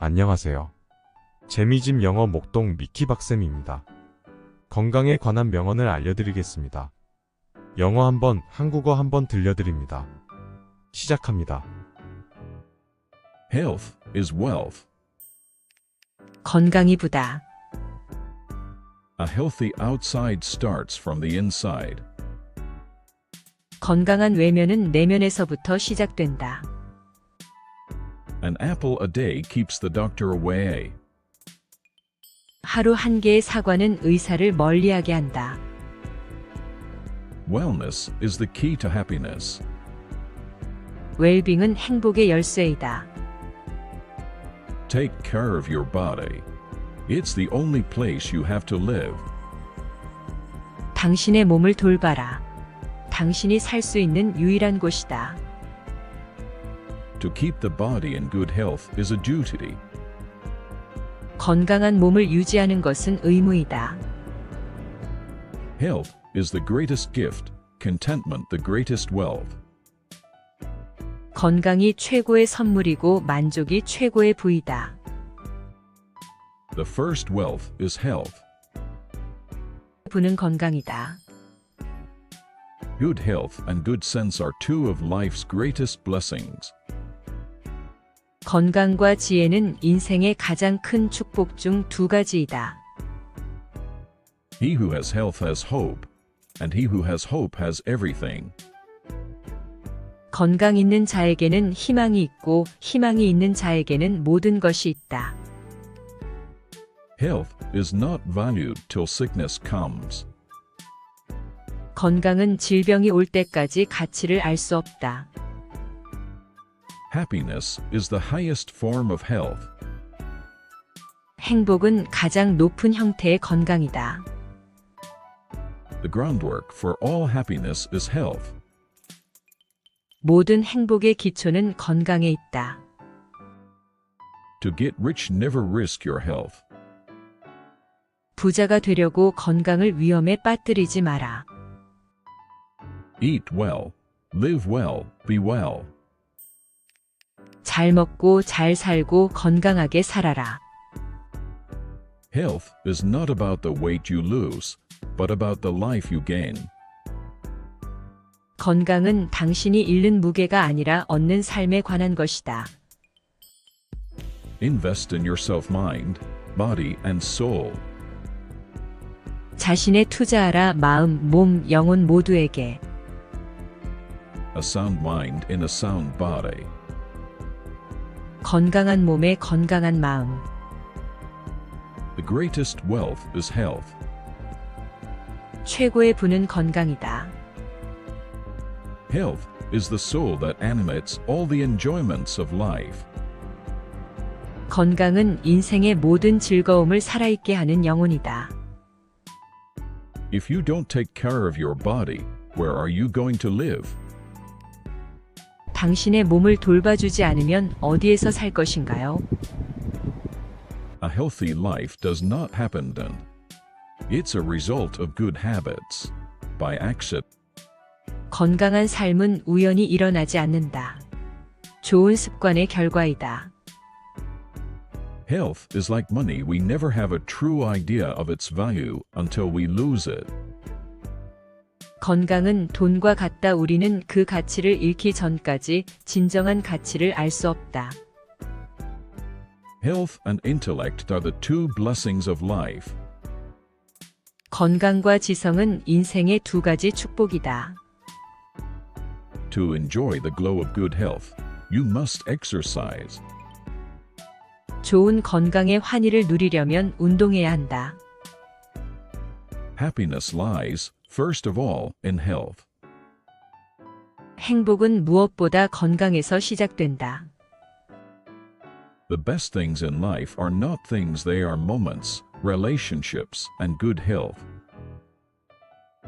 안녕하세요. 재미집 영어 목동 미키 박쌤입니다. 건강에 관한 명언을 알려드리겠습니다. 영어 한 번, 한국어 한 번 들려드립니다. 시작합니다. Health is wealth. 건강이 부다. A healthy outside starts from the inside. 건강한 외면은 내면에서부터 시작된다. An apple a day keeps the doctor away. 하루 한 개의 사과는 의사를 멀리하게 한다. Wellness is the key to happiness. 웰빙은 행복의 열쇠이다. Take care of your body. It's the only place you have to live. 당신의 몸을 돌봐라. 당신이 살 수 있는 유일한 곳이다. To keep the body in good health is a duty. 건강한 몸을 유지하는 것은 의무이다. Health is the greatest gift, contentment the greatest wealth. 건강이 최고의 선물이고 만족이 최고의 부이다. The first wealth is health. 부는 건강이다. Good health and good sense are two of life's greatest blessings. 건강과 지혜는 인생의 가장 큰 축복 중 두 가지이다. He who has health has hope, and he who has hope has everything. 건강 있는 자에게는 희망이 있고 희망이 있는 자에게는 모든 것이 있다. Health is not valued till sickness comes. 건강은 질병이 올 때까지 가치를 알 수 없다. Happiness is the highest form of health. 행복은 가장 높은 형태의 건강이다. The groundwork for all happiness is health. 모든 행복의 기초는 건강에 있다. To get rich, never risk your health. 부자가 되려고 건강을 위험에 빠뜨리지 마라. Eat well, live well, be well. 잘 먹고 잘 살고 건강하게 살아라. Health is not about the weight you lose, but about the life you gain. 건강은 당신이 잃는 무게가 아니라 얻는 삶에 관한 것이다. Invest in yourself mind, body, and soul. 자신에 투자하라. 마음, 몸, 영혼 모두에게. A sound mind in a sound body. 건강한 몸에 건강한 마음. The greatest wealth is health. 최고의 부는 건강이다. Health is the soul that animates all the enjoyments of life. 건강은 인생의 모든 즐거움을 살아있게 하는 영혼이다. If you don't take care of your body, where are you going to live? 당신의 몸을 돌봐주지 않으면 어디에서 살 것인가요? A healthy life does not happen then. It's a result of good habits. By accident. 건강한 삶은 우연히 일어나지 않는다. 좋은 습관의 결과이다. Health is like money. We never have a true idea of its value until we lose it. 건강은 돈과 같다. 우리는 그 가치를 잃기 전까지 진정한 가치를 알 수 없다. Health and intellect are the two blessings of life. 건강과 지성은 인생의 두 가지 축복이다. To enjoy the glow of good health, you must exercise. 좋은 건강의 환희를 누리려면 운동해야 한다. Happiness lies, first of all, in health. 행복은 무엇보다 건강에서 시작된다. The best things in life are not things, they are moments, relationships, and good health.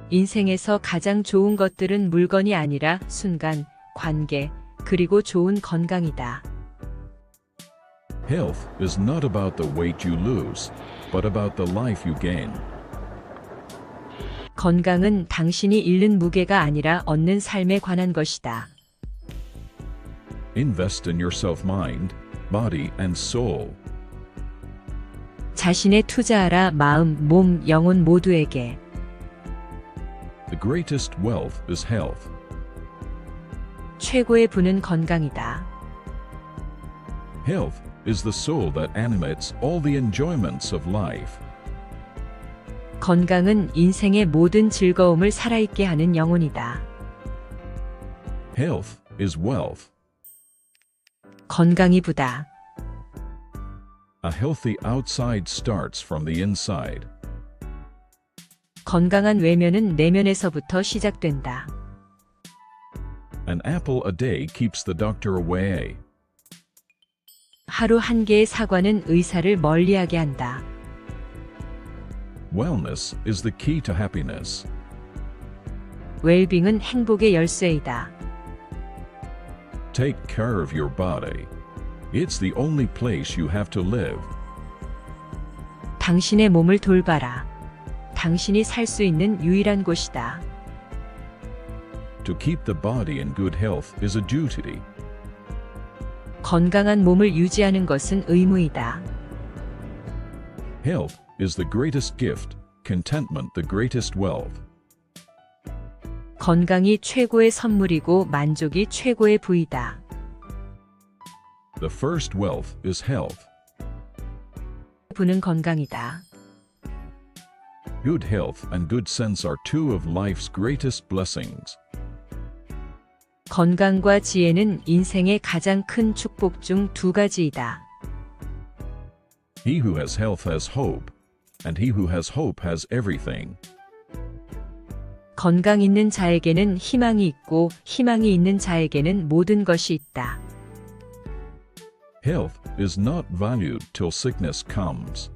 인생에서 가장 좋은 것들은 물건이 아니라 순간, 관계, 그리고 좋은 건강이다. Health is not about the weight you lose, but about the life you gain. 건강은 당신이 잃는 무게가 아니라 얻는 삶에 관한 것이다. Invest in yourself mind, body, and soul. 자신에 투자하라 마음, 몸, 영혼 모두에게. The greatest wealth is health. 최고의 부는 건강이다. Health is the soul that animates all the enjoyments of life. 건강은 인생의 모든 즐거움을 살아있게 하는 영혼이다. Health is wealth. 건강이 부다. A healthy outside starts from the inside. 건강한 외면은 내면에서부터 시작된다. An apple a day keeps the doctor away. 하루 한 개의 사과는 의사를 멀리하게 한다. Wellness is the key to happiness. 웰빙은 행복의 열쇠이다. Take care of your body. It's the only place you have to live. 당신의 몸을 돌봐라. 당신이 살 수 있는 유일한 곳이다. To keep the body in good health is a duty. 건강한 몸을 유지하는 것은 의무이다. Health is the greatest gift, contentment the greatest wealth. 건강이 최고의 선물이고 만족이 최고의 부이다. The first wealth is health. 부는 건강이다. Good health and good sense are two of life's greatest blessings. 건강과 지혜는 인생의 가장 큰 축복 중 두 가지이다. He who has health has hope, and he who has hope has everything. 건강 있는 자에게는 희망이 있고 희망이 있는 자에게는 모든 것이 있다. Health is not valued till sickness comes.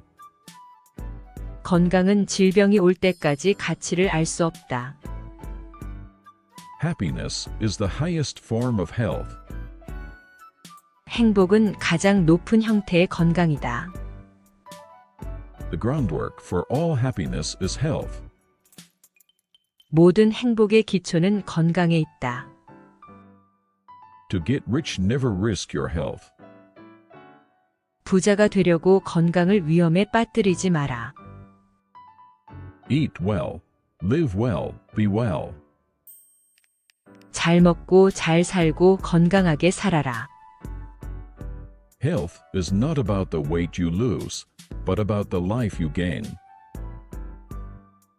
건강은 질병이 올 때까지 가치를 알 수 없다. Happiness is the highest form of health. 행복은 가장 높은 형태의 건강이다. The groundwork for all happiness is health. 모든 행복의 기초는 건강에 있다. To get rich, never risk your health. 부자가 되려고 건강을 위험에 빠뜨리지 마라. Eat well, live well, be well. 잘 먹고 잘 살고 건강하게 살아라. Health is not about the weight you lose, but about the life you gain.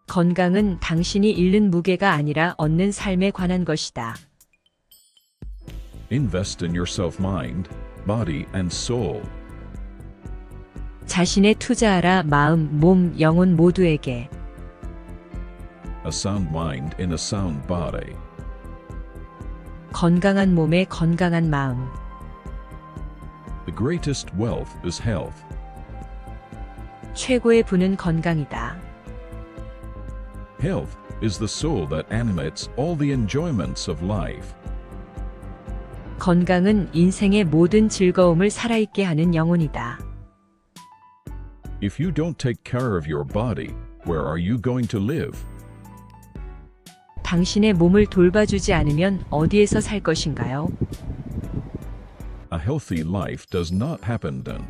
건강은 당신이 잃는 무게가 아니라 얻는 삶에 관한 것이다. Invest in yourself mind, body, and soul. 자신에 투자하라 마음, 몸, 영혼 모두에게. A sound mind in a sound body. 건강한 몸에 건강한 마음. The greatest wealth is health. 최고의 부는 건강이다. Health is the soul that animates all the enjoyments of life. 건강은 인생의 모든 즐거움을 살아있게 하는 영혼이다. If you don't take care of your body, where are you going to live? 당신의 몸을 돌봐주지 않으면 어디에서 살 것인가요? A healthy life does not happen then.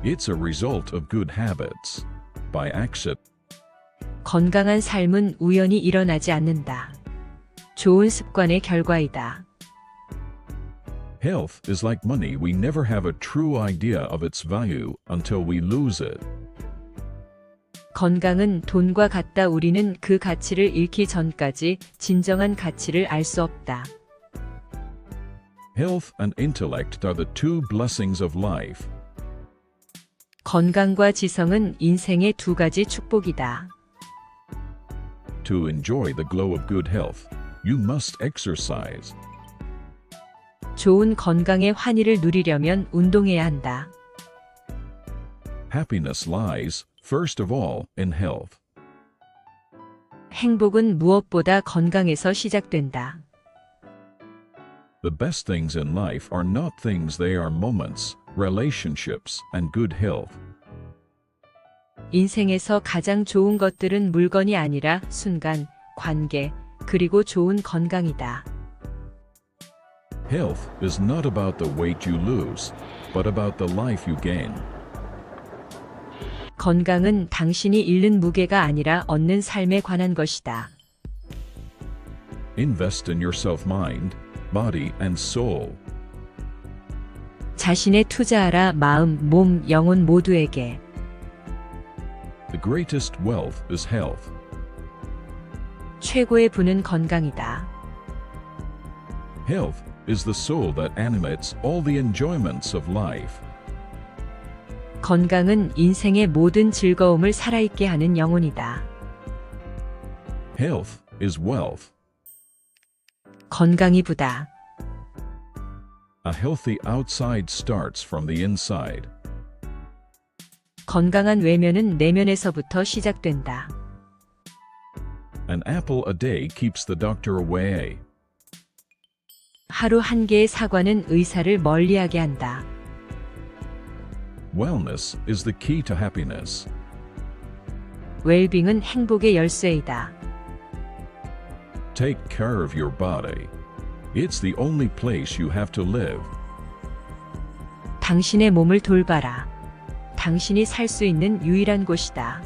It's a result of good habits. By accident. 건강한 삶은 우연히 일어나지 않는다. 좋은 습관의 결과이다. Health is like money. We never have a true idea of its value until we lose it. 건강은 돈과 같다. 우리는 그 가치를 잃기 전까지 진정한 가치를 알 수 없다. Health and intellect are the two blessings of life. 건강과 지성은 인생의 두 가지 축복이다. To enjoy the glow of good health, you must exercise. 좋은 건강의 환희를 누리려면 운동해야 한다. Happiness lies, first of all, in health. 행복은 무엇보다 건강에서 시작된다. The best things in life are not things, they are moments, relationships, and good health. 인생에서 가장 좋은 것들은 물건이 아니라 순간, 관계, 그리고 좋은 건강이다. Health is not about the weight you lose, but about the life you gain. 건강은 당신이 잃는 무게가 아니라 얻는 삶에 관한 것이다. Invest in yourself mind, body, and soul. 자신에 투자하라 마음, 몸, 영혼 모두에게. The greatest wealth is health. 최고의 부는 건강이다. Health is the soul that animates all the enjoyments of life. 건강은 인생의 모든 즐거움을 살아있게 하는 영혼이다. Health is wealth. 건강이 부다. A healthy outside starts from the inside. 건강한 외면은 내면에서부터 시작된다. An apple a day keeps the doctor away. 하루 한 개의 사과는 의사를 멀리하게 한다. Wellness is the key to happiness. 웰빙은 행복의 열쇠이다. Take care of your body. It's the only place you have to live. 당신의 몸을 돌봐라. 당신이 살 수 있는 유일한 곳이다.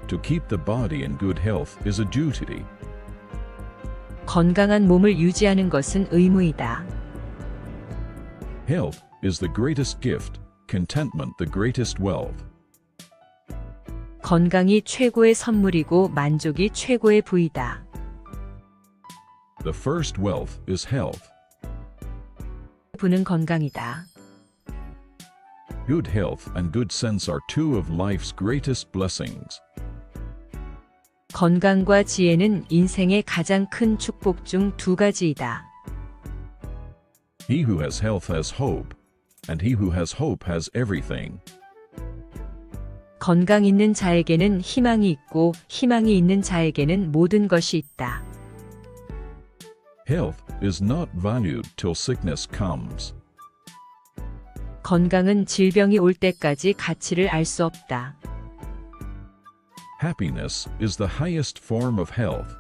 To keep the body in good health is a duty. 건강한 몸을 유지하는 것은 의무이다. Health is the greatest gift, contentment the greatest wealth. 건강이 최고의 선물이고 만족이 최고의 부이다. The first wealth is health. 부는 건강이다. Good health and good sense are two of life's greatest blessings. 건강과 지혜는 인생의 가장 큰 축복 중 두 가지이다. He who has health has hope, and he who has hope has everything. 건강 있는 자에게는 희망이 있고 희망이 있는 자에게는 모든 것이 있다. Health is not valued till sickness comes. 건강은 질병이 올 때까지 가치를 알 수 없다. Happiness is the highest form of health.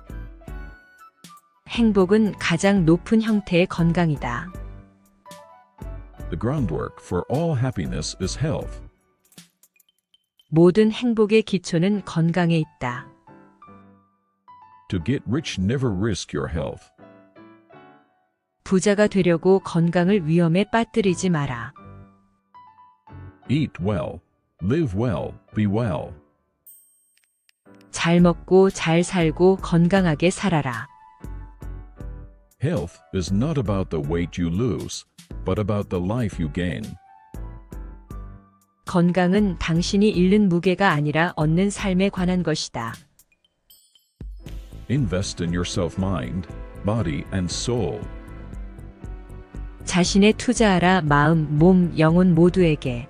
행복은 가장 높은 형태의 건강이다. The groundwork for all happiness is health. 모든 행복의 기초는 건강에 있다. To get rich, never risk your health. 부자가 되려고 건강을 위험에 빠뜨리지 마라. Eat well, live well, be well. 잘 먹고 잘 살고 건강하게 살아라. Health is not about the weight you lose, but about the life you gain. 건강은 당신이 잃는 무게가 아니라 얻는 삶에 관한 것이다. Invest in yourself mind, body, and soul. 자신에 투자하라 마음, 몸, 영혼 모두에게.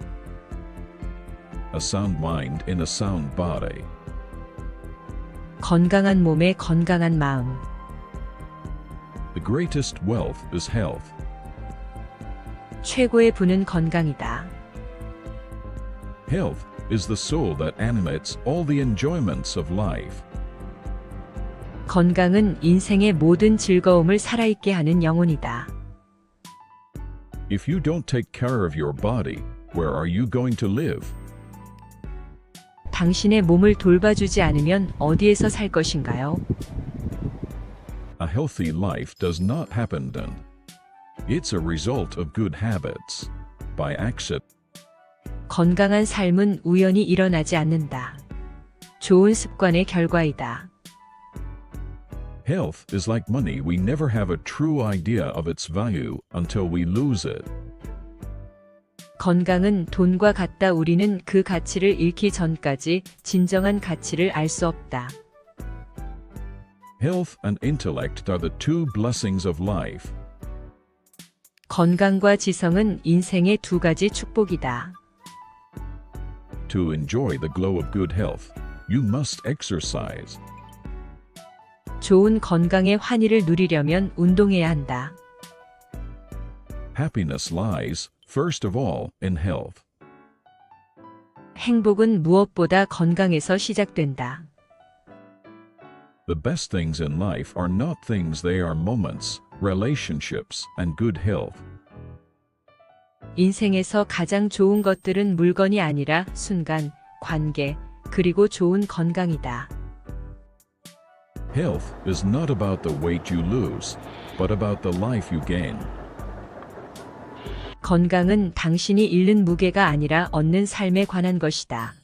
A sound mind in a sound body. 건강한 몸에 건강한 마음. The greatest wealth is health. 최고의 부는 건강이다. Health is the soul that animates all the enjoyments of life. 건강은 인생의 모든 즐거움을 살아있게 하는 영혼이다. If you don't take care of your body, where are you going to live? 당신의 몸을 돌봐주지 않으면 어디에서 살 것인가요? A healthy life does not happen then. It's a result of good habits. By accident. 건강한 삶은 우연히 일어나지 않는다. 좋은 습관의 결과이다. Health is like money. We never have a true idea of its value until we lose it. 건강은 돈과 같다. 우리는 그 가치를 잃기 전까지 진정한 가치를 알 수 없다. Health and intellect are the two blessings of life. 건강과 지성은 인생의 두 가지 축복이다. To enjoy the glow of good health, you must exercise. 좋은 건강의 환희를 누리려면 운동해야 한다. Happiness lies, first of all, in health. 행복은 무엇보다 건강에서 시작된다. The best things in life are not things, they are moments, relationships, and good health. 인생에서 가장 좋은 것들은 물건이 아니라 순간, 관계, 그리고 좋은 건강이다. Health is not about the weight you lose, but about the life you gain. 건강은 당신이 잃는 무게가 아니라 얻는 삶에 관한 것이다.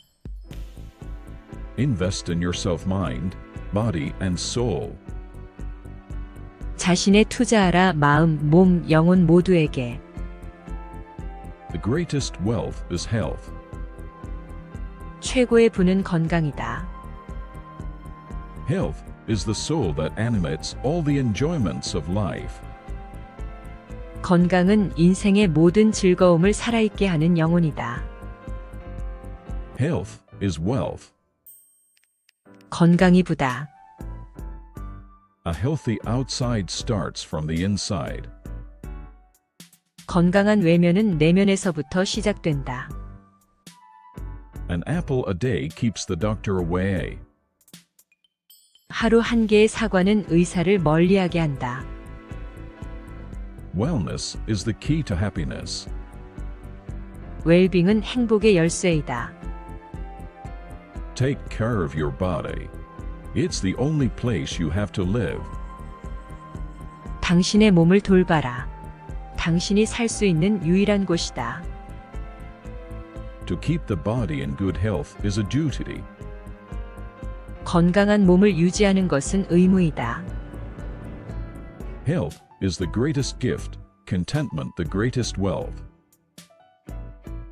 Invest in yourself mind, body, and soul. 자신에 투자하라 마음, 몸, 영혼 모두에게. The greatest wealth is health. 최고의 부는 건강이다. Health is the soul that animates all the enjoyments of life. 건강은 인생의 모든 즐거움을 살아있게 하는 영혼이다. Health is wealth. 건강이 부다. A healthy outside starts from the inside. 건강한 외면은 내면에서부터 시작된다. An apple a day keeps the doctor away. 하루 한 개의 사과는 의사를 멀리하게 한다. Wellness is the key to happiness. 웰빙은 행복의 열쇠이다. Take care of your body. It's the only place you have to live. 당신의 몸을 돌봐라. 당신이 살 수 있는 유일한 곳이다. To keep the body in good health is a duty. 건강한 몸을 유지하는 것은 의무이다. Health is the greatest gift, contentment the greatest wealth.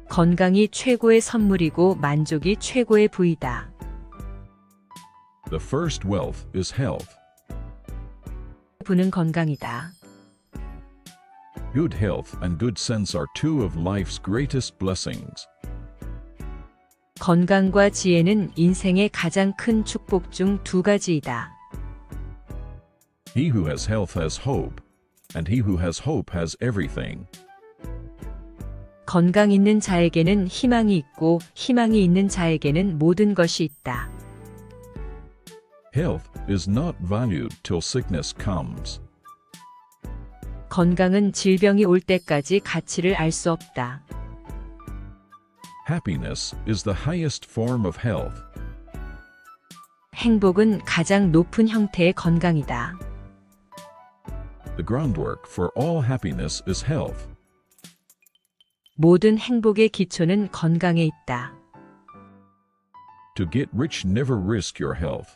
건강이 최고의 선물이고 만족이 최고의 부이다. The first wealth is health. 부는 건강이다. Good health and good sense are two of life's greatest blessings. 건강과 지혜는 인생의 가장 큰 축복 중 두 가지이다. He who has health has hope, and he who has hope has everything. 건강 있는 자에게는 희망이 있고 희망이 있는 자에게는 모든 것이 있다. Health is not valued till sickness comes. 건강은 질병이 올 때까지 가치를 알 수 없다. Happiness is the highest form of health. 행복은 가장 높은 형태의 건강이다. The groundwork for all happiness is health. 모든 행복의 기초는 건강에 있다. To get rich, never risk your health.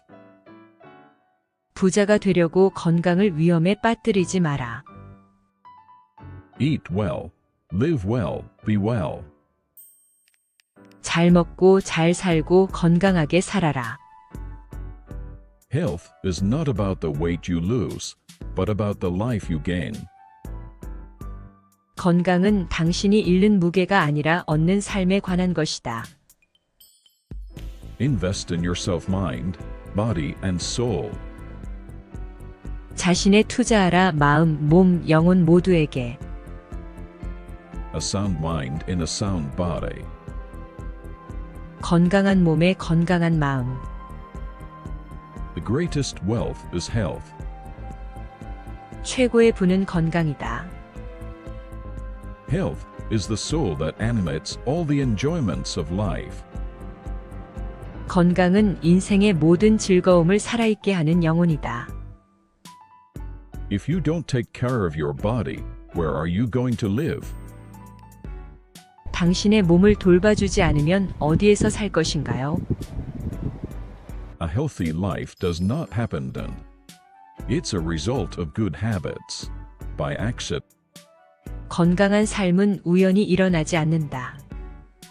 부자가 되려고 건강을 위험에 빠뜨리지 마라. Eat well, live well, be well. 잘 먹고 잘 살고 건강하게 살아라. Health is not about the weight you lose, but about the life you gain. 건강은 당신이 잃는 무게가 아니라 얻는 삶에 관한 것이다. Invest in yourself mind, body, and soul. 자신에 투자하라 마음, 몸, 영혼 모두에게. A sound mind in a sound body. 건강한 몸에 건강한 마음. The greatest wealth is health. 최고의 부는 건강이다. Health is the soul that animates all the enjoyments of life. 건강은 인생의 모든 즐거움을 살아있게 하는 영혼이다. If you don't take care of your body, where are you going to live? 당신의 몸을 돌봐주지 않으면 어디에서 살 것인가요? A healthy life does not happen then. It's a result of good habits. By accident. 건강한 삶은 우연히 일어나지 않는다.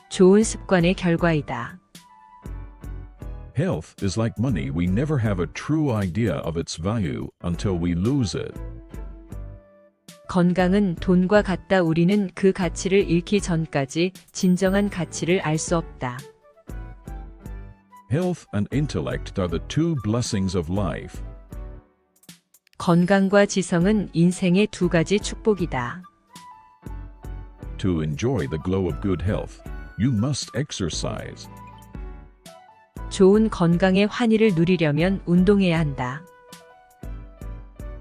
좋은 습관의 결과이다. Health is like money. We never have a true idea of its value until we lose it. 건강은 돈과 같다. 우리는 그 가치를 잃기 전까지 진정한 가치를 알 수 없다. Health and intellect are the two blessings of life. 건강과 지성은 인생의 두 가지 축복이다. To enjoy the glow of good health, you must exercise. 좋은 건강의 환희를 누리려면 운동해야 한다.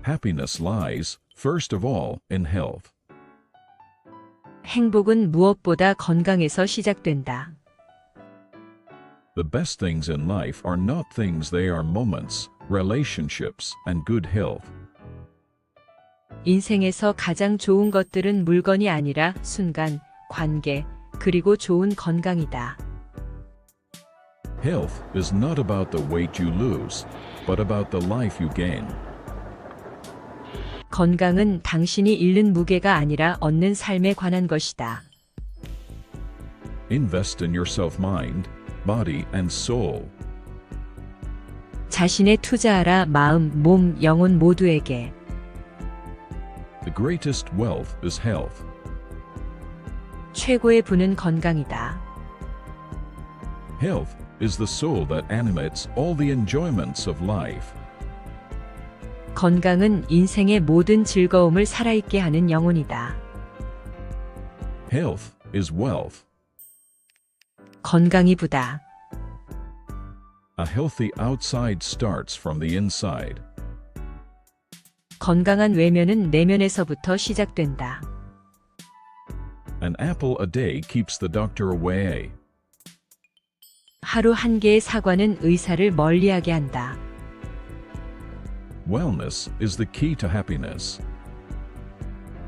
Happiness lies, first of all, in health. 행복은 무엇보다 건강에서 시작된다. The best things in life are not things, they are moments, relationships, and good health. 인생에서 가장 좋은 것들은 물건이 아니라 순간, 관계, 그리고 좋은 건강이다. Health is not about the weight you lose, but about the life you gain. 건강은 당신이 잃는 무게가 아니라 얻는 삶에 관한 것이다. Invest in yourself, mind, body, and soul. 자신에 투자하라 마음, 몸, 영혼 모두에게. The greatest wealth is health. 최고의 부는 건강이다. Health is the soul that animates all the enjoyments of life. 건강은 인생의 모든 즐거움을 살아있게 하는 영혼이다. Health is wealth. 건강이 부다. A healthy outside starts from the inside. 건강한 외면은 내면에서부터 시작된다. An apple a day keeps the doctor away. 하루 한 개의 사과는 의사를 멀리하게 한다. Wellness is the key to happiness.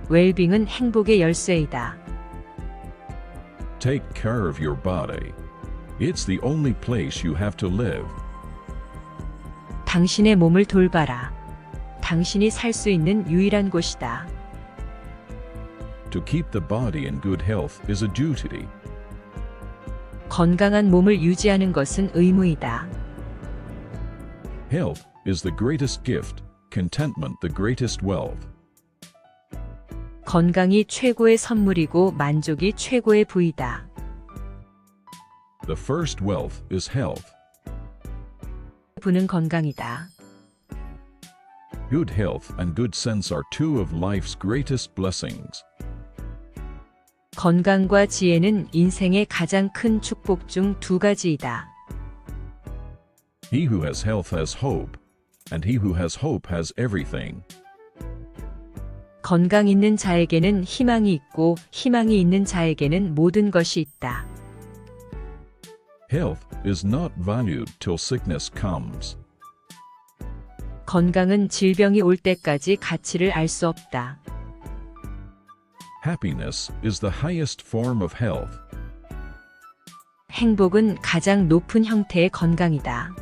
웰빙은 행복의 열쇠이다. Take care of your body. It's the only place you have to live. 당신의 몸을 돌봐라. 당신이 살 수 있는 유일한 곳이다. To keep the body in good health is a duty. 건강한 몸을 유지하는 것은 의무이다. Health is the greatest gift, contentment the greatest wealth. 건강이 최고의 선물이고 만족이 최고의 부이다. The first wealth is health. 부는 건강이다. Good health and good sense are two of life's greatest blessings. 건강과 지혜는 인생의 가장 큰 축복 중 두 가지이다. He who has health has hope, and he who has hope has everything. 건강 있는 자에게는 희망이 있고 희망이 있는 자에게는 모든 것이 있다. Health is not valued till sickness comes. 건강은 질병이 올 때까지 가치를 알 수 없다. Happiness is the highest form of health. 행복은 가장 높은 형태의 건강이다.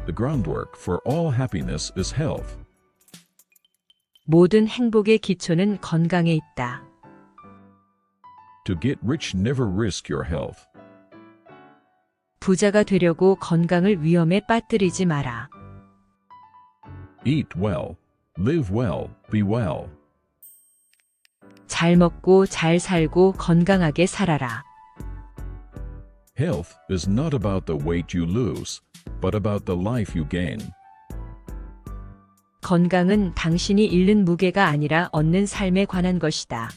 The groundwork for all happiness is health. 모든 행복의 기초는 건강에 있다. To get rich, never risk your health. 부자가 되려고 건강을 위험에 빠뜨리지 마라. Eat well, live well, be well. 잘 먹고 잘 살고 건강하게 살아라. Health is not about the weight you lose, but about the life you gain. 건강은 당신이 잃는 무게가 아니라 얻는 삶에 관한 것이다.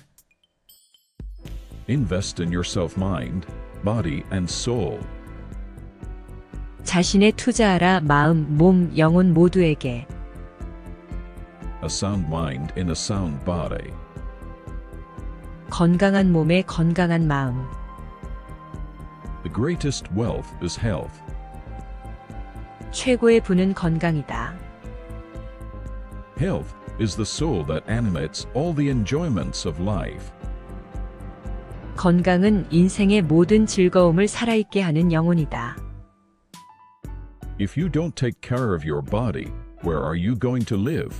Invest in yourself, mind, body, and soul. 자신에 투자하라 마음, 몸, 영혼 모두에게. A sound mind in a sound body. 건강한 몸에 건강한 마음. The greatest wealth is health. 최고의 부는 건강이다. Health is the soul that animates all the enjoyments of life. 건강은 인생의 모든 즐거움을 살아있게 하는 영혼이다. If you don't take care of your body, where are you going to live?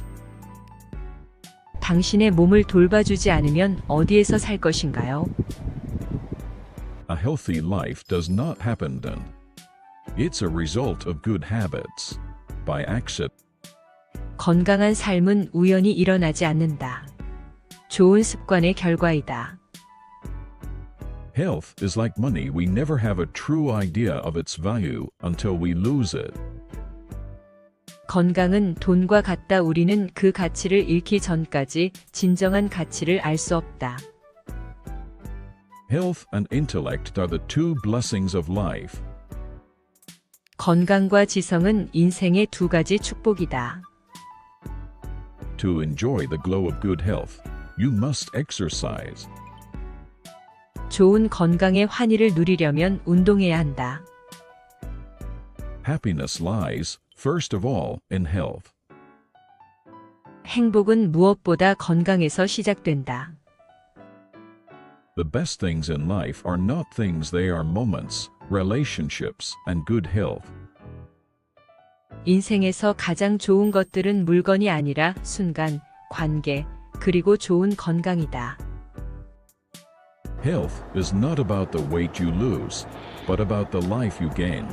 당신의 몸을 돌봐주지 않으면 어디에서 살 것인가요? A healthy life does not happen then. It's a result of good habits. By accident. 건강한 삶은 우연히 일어나지 않는다. 좋은 습관의 결과이다. Health is like money. We never have a true idea of its value until we lose it. 건강은 돈과 같다. 우리는 그 가치를 잃기 전까지 진정한 가치를 알 수 없다. Health and intellect are the two blessings of life. 건강과 지성은 인생의 두 가지 축복이다. To enjoy the glow of good health, You must exercise. 좋은 건강의 환희를 누리려면 운동해야 한다. Happiness lies, first of all, in health. 행복은 무엇보다 건강에서 시작된다. The best things in life are not things, they are moments, relationships, and good health. 인생에서 가장 좋은 것들은 물건이 아니라 순간, 관계, 그리고 좋은 건강이다. Health is not about the weight you lose, but about the life you gain.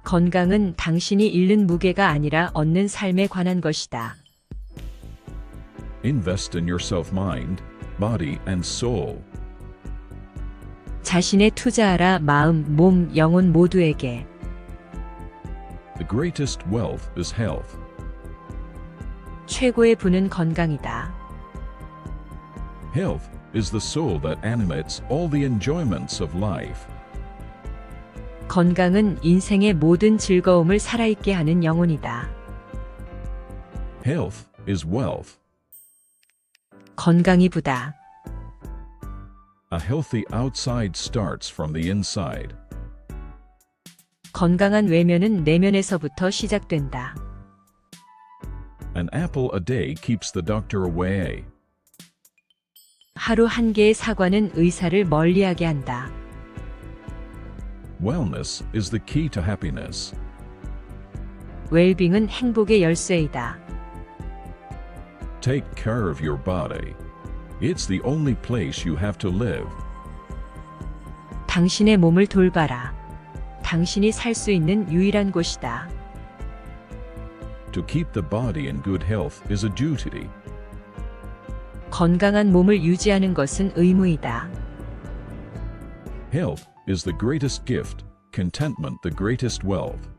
건강은 당신이 잃는 무게가 아니라 얻는 삶에 관한 것이다. Invest in yourself, mind, body, and soul. 자신에 투자하라 마음, 몸, 영혼 모두에게. The greatest wealth is health. 최고의 부는 건강이다. Health is the soul that animates all the enjoyments of life. 건강은 인생의 모든 즐거움을 살아있게 하는 영혼이다. Health is wealth. 건강이 부다. A healthy outside starts from the inside. 건강한 외면은 내면에서부터 시작된다. An apple a day keeps the doctor away. 하루 한 개의 사과는 의사를 멀리하게 한다. Wellness is the key to happiness. 웰빙은 행복의 열쇠이다. Take care of your body. It's the only place you have to live. 당신의 몸을 돌봐라. 당신이 살 수 있는 유일한 곳이다. To keep the body in good health is a duty. 건강한 몸을 유지하는 것은 의무이다. Health is the greatest gift, contentment the greatest wealth.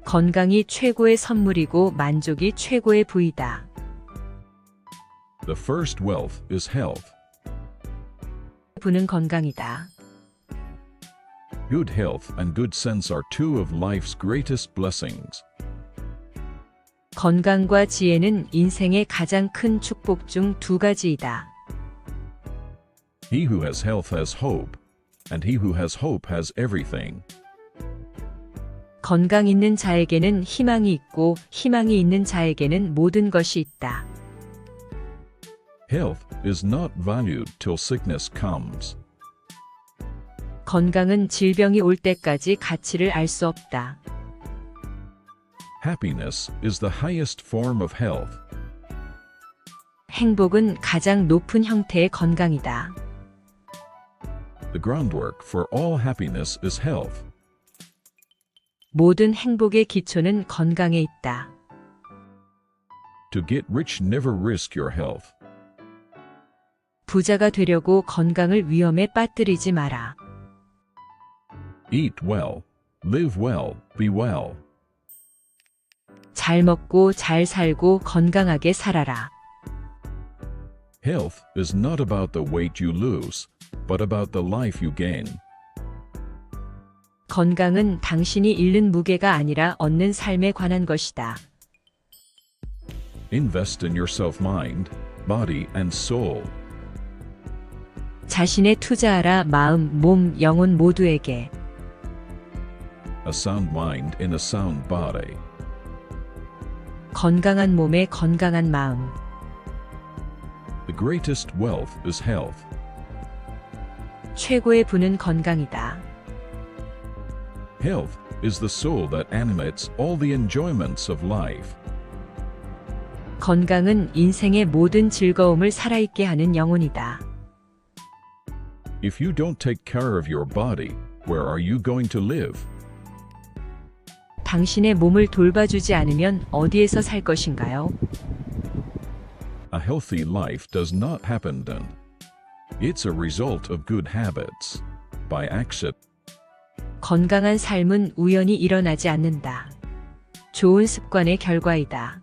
건강이 최고의 선물이고 만족이 최고의 부이다. The first wealth is health. 부는 건강이다. Good health and good sense are two of life's greatest blessings. 건강과 지혜는 인생의 가장 큰 축복 중 두 가지이다. He who has health has hope, and he who has hope has everything. 건강 있는 자에게는 희망이 있고 희망이 있는 자에게는 모든 것이 있다. Health is not valued till sickness comes. 건강은 질병이 올 때까지 가치를 알 수 없다. Happiness is the highest form of health. 행복은 가장 높은 형태의 건강이다. The groundwork for all happiness is health. 모든 행복의 기초는 건강에 있다. To get rich, never risk your health. 부자가 되려고 건강을 위험에 빠뜨리지 마라. Eat well, live well, be well. 잘 먹고 잘 살고 건강하게 살아라. Health is not about the weight you lose, but about the life you gain. 건강은 당신이 잃는 무게가 아니라 얻는 삶에 관한 것이다. Invest in yourself, mind, body, and soul. 자신에 투자하라 마음, 몸, 영혼 모두에게. A sound mind in a sound body. 건강한 몸에 건강한 마음. The greatest wealth is health. 최고의 부는 건강이다. Health is the soul that animates all the enjoyments of life. 건강은 인생의 모든 즐거움을 살아있게 하는 영혼이다. If you don't take care of your body, where are you going to live? 당신의 몸을 돌봐주지 않으면 어디에서 살 것인가요? A healthy life does not happen then. It's a result of good habits. By accident. 건강한 삶은 우연히 일어나지 않는다. 좋은 습관의 결과이다.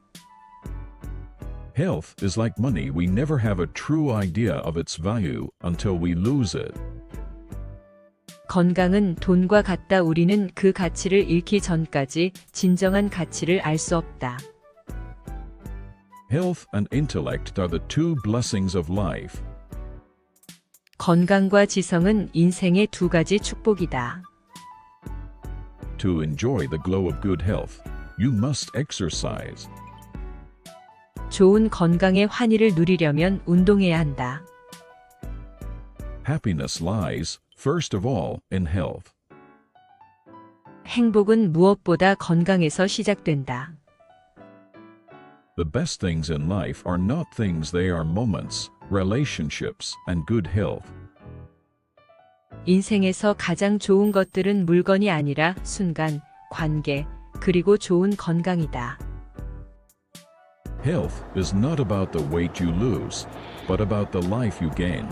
Health is like money. We never have a true idea of its value until we lose it. 건강은 돈과 같다. 우리는 그 가치를 잃기 전까지 진정한 가치를 알 수 없다. Health and intellect are the two blessings of life. 건강과 지성은 인생의 두 가지 축복이다. To enjoy the glow of good health, you must exercise. 좋은 건강의 환희를 누리려면 운동해야 한다. Happiness lies, first of all, in health. 행복은 무엇보다 건강에서 시작된다. The best things in life are not things, they are moments, relationships, and good health. 인생에서 가장 좋은 것들은 물건이 아니라 순간, 관계, 그리고 좋은 건강이다. Health is not about the weight you lose, but about the life you gain.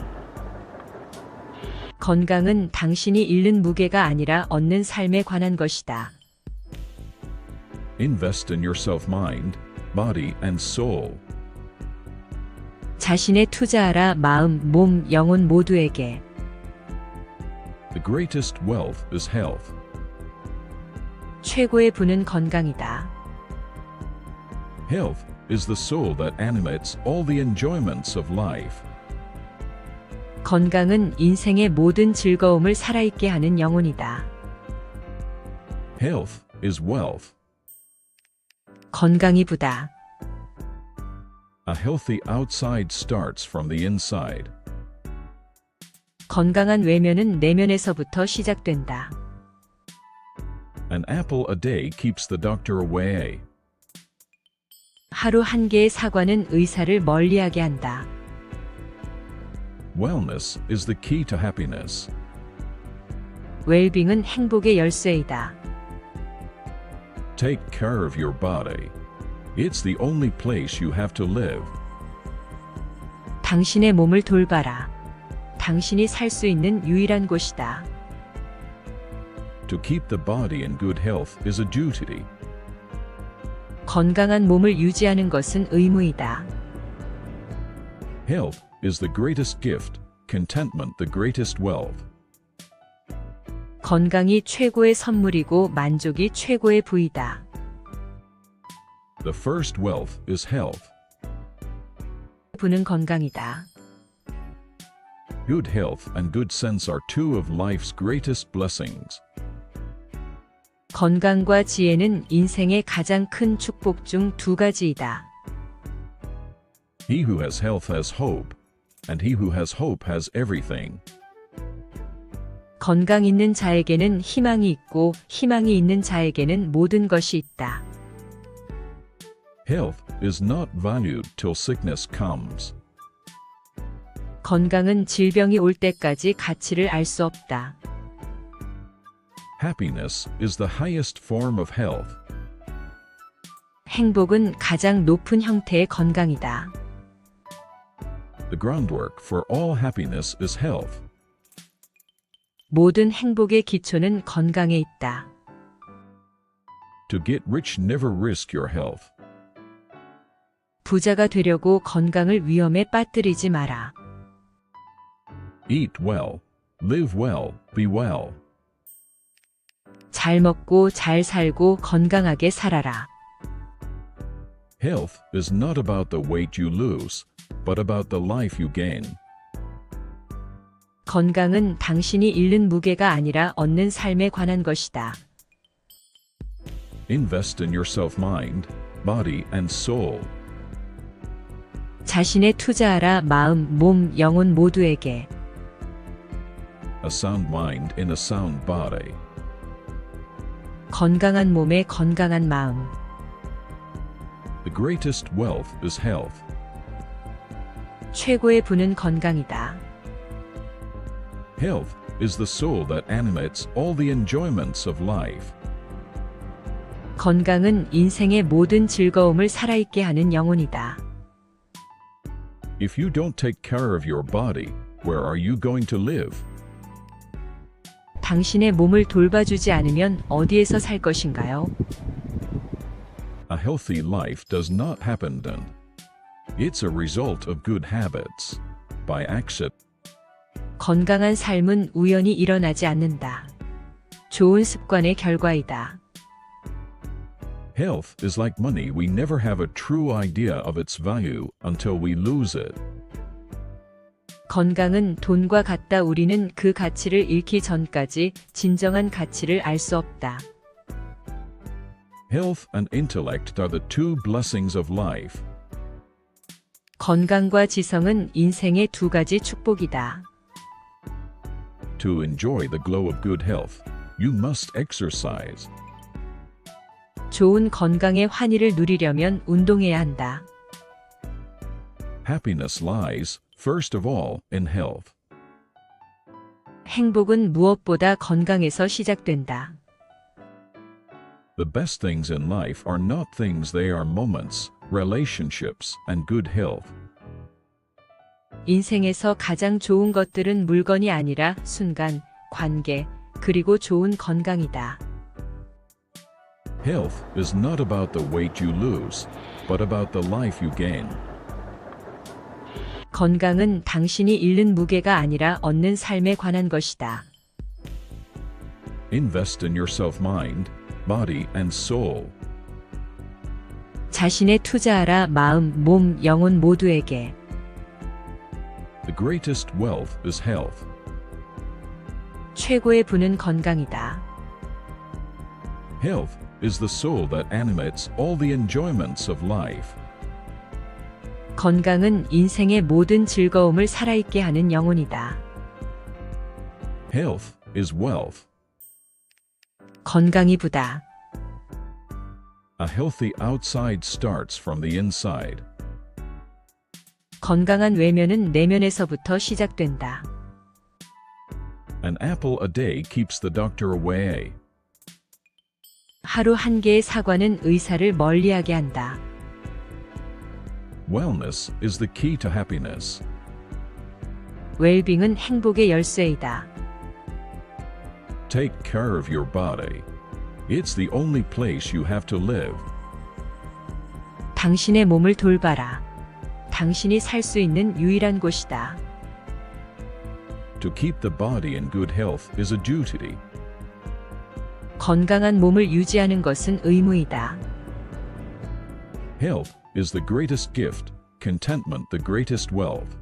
건강은 당신이 잃는 무게가 아니라 얻는 삶에 관한 것이다. Invest in yourself mind, body, and soul. 자신에 투자하라 마음, 몸, 영혼 모두에게. The greatest wealth is health. 최고의 부는 건강이다. Health is the soul that animates all the enjoyments of life. 건강은 인생의 모든 즐거움을 살아있게 하는 영혼이다. Health is wealth. 건강이 부다. A healthy outside starts from the inside. 건강한 외면은 내면에서부터 시작된다. An apple a day keeps the doctor away. 하루 한 개의 사과는 의사를 멀리하게 한다. Wellness is the key to happiness. 웰빙은 행복의 열쇠이다. Take care of your body. It's the only place you have to live. 당신의 몸을 돌봐라. 당신이 살 수 있는 유일한 곳이다. To keep the body in good health is a duty. 건강한 몸을 유지하는 것은 의무이다. Health is the greatest gift, contentment the greatest wealth. 건강이 최고의 선물이고 만족이 최고의 부이다. The first wealth is health. 부는 건강이다. Good health and good sense are two of life's greatest blessings. 건강과 지혜는 인생의 가장 큰 축복 중 두 가지이다. He who has health has hope, and he who has hope has everything. 건강 있는 자에게는 희망이 있고 희망이 있는 자에게는 모든 것이 있다. Health is not valued till sickness comes. 건강은 질병이 올 때까지 가치를 알 수 없다. Happiness is the highest form of health. 행복은 가장 높은 형태의 건강이다. The groundwork for all happiness is health. 모든 행복의 기초는 건강에 있다. To get rich, never risk your health. 부자가 되려고 건강을 위험에 빠뜨리지 마라. Eat well, live well, be well. 잘 먹고 잘 살고 건강하게 살아라. Health is not about the weight you lose, but about the life you gain. 건강은 당신이 잃는 무게가 아니라 얻는 삶에 관한 것이다. Invest in yourself mind, body, and soul. 자신에 투자하라 마음, 몸, 영혼 모두에게. A sound mind in a sound body. 건강한 몸에 건강한 마음. The greatest wealth is health. 최고의 부는 건강이다. Health is the soul that animates all the enjoyments of life. 건강은 인생의 모든 즐거움을 살아있게 하는 영혼이다. If you don't take care of your body, where are you going to live? 당신의 몸을 돌봐주지 않으면 어디에서 살 것인가요? A healthy life does not happen then. It's a result of good habits. By accident. 건강한 삶은 우연히 일어나지 않는다. 좋은 습관의 결과이다. Health is like money. We never have a true idea of its value until we lose it. 건강은 돈과 같다. 우리는 그 가치를 잃기 전까지 진정한 가치를 알 수 없다. Health and intellect are the two blessings of life. 건강과 지성은 인생의 두 가지 축복이다. To enjoy the glow of good health, you must exercise. 좋은 건강의 환희를 누리려면 운동해야 한다. Happiness lies, first of all, in health. 행복은 무엇보다 건강에서 시작된다. The best things in life are not things, they are moments, relationships, and good health. 인생에서 가장 좋은 것들은 물건이 아니라 순간, 관계, 그리고 좋은 건강이다. Health is not about the weight you lose, but about the life you gain. 건강은 당신이 잃는 무게가 아니라 얻는 삶에 관한 것이다. Invest in yourself, mind, body, and soul. 자신에 투자하라. 마음, 몸, 영혼 모두에게. The greatest wealth is health. 최고의 부는 건강이다. Health is the soul that animates all the enjoyments of life. 건강은 인생의 모든 즐거움을 살아있게 하는 영혼이다. Health is wealth. 건강이 부다. A healthy outside starts from the inside. 건강한 외면은 내면에서부터 시작된다. An apple a day keeps the doctor away. 하루 한 개의 사과는 의사를 멀리하게 한다. Wellness is the key to happiness. 웰빙은 행복의 열쇠이다. Take care of your body. It's the only place you have to live. 당신의 몸을 돌봐라. 당신이 살 수 있는 유일한 곳이다. To keep the body in good health is a duty. 건강한 몸을 유지하는 것은 의무이다. Health is the greatest gift, contentment the greatest wealth.